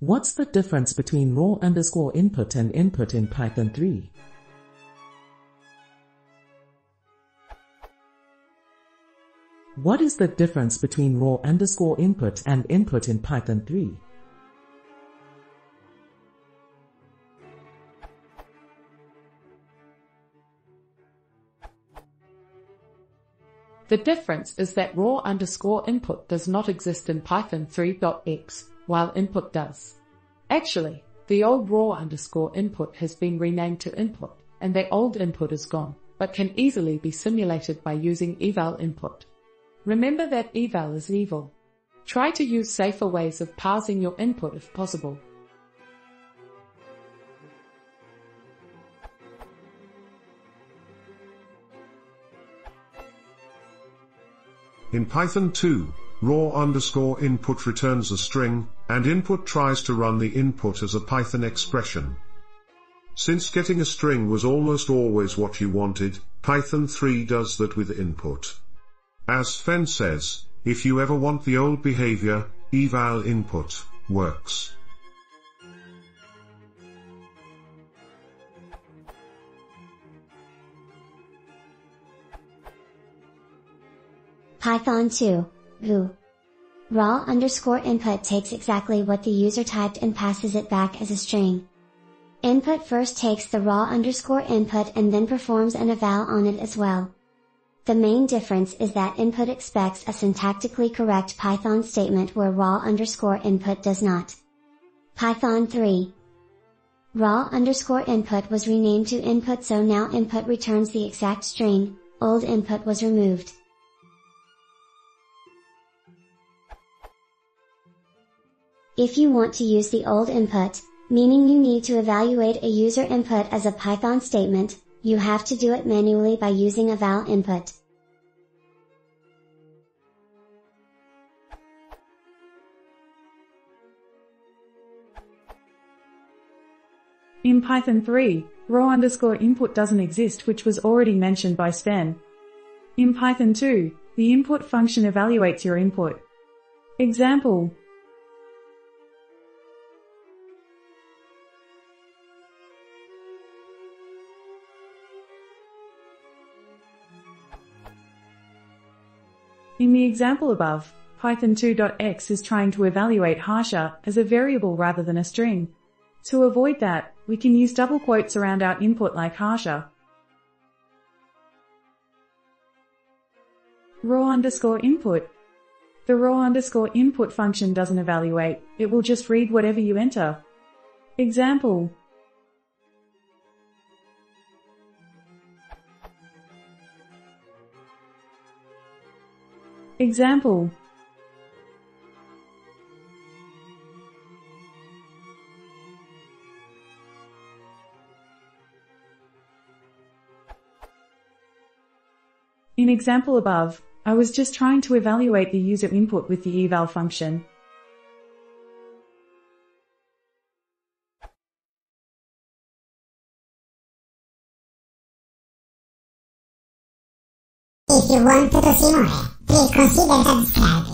What's the difference between raw_input and input in Python 3? What is the difference between raw_input and input in Python 3? The difference is that raw_input does not exist in Python 3.x, while input does. Actually, the old raw_input has been renamed to input, and the old input is gone, but can easily be simulated by using eval input. Remember that eval is evil. Try to use safer ways of parsing your input if possible. In Python 2, raw_input returns a string, and input tries to run the input as a Python expression. Since getting a string was almost always what you wanted, Python 3 does that with input. As Sven says, if you ever want the old behavior, eval input works. Python 2, who. Raw_input takes exactly what the user typed and passes it back as a string. Input first takes the raw_input and then performs an eval on it as well. The main difference is that input expects a syntactically correct Python statement where raw_input does not. Python 3. Raw_input was renamed to input, so now input returns the exact string, old input was removed. If you want to use the old input, meaning you need to evaluate a user input as a Python statement, you have to do it manually by using eval input. In Python 3, raw_input doesn't exist, which was already mentioned by Sven. In Python 2, the input function evaluates your input. Example. In the example above, Python 2.x is trying to evaluate harsha as a variable rather than a string. To avoid that, we can use double quotes around our input like harsha. Raw_input. The raw_input function doesn't evaluate, it will just read whatever you enter. Example. Example. In example above, I was just trying to evaluate the user input with the eval function. If you want to see more, please consider subscribing.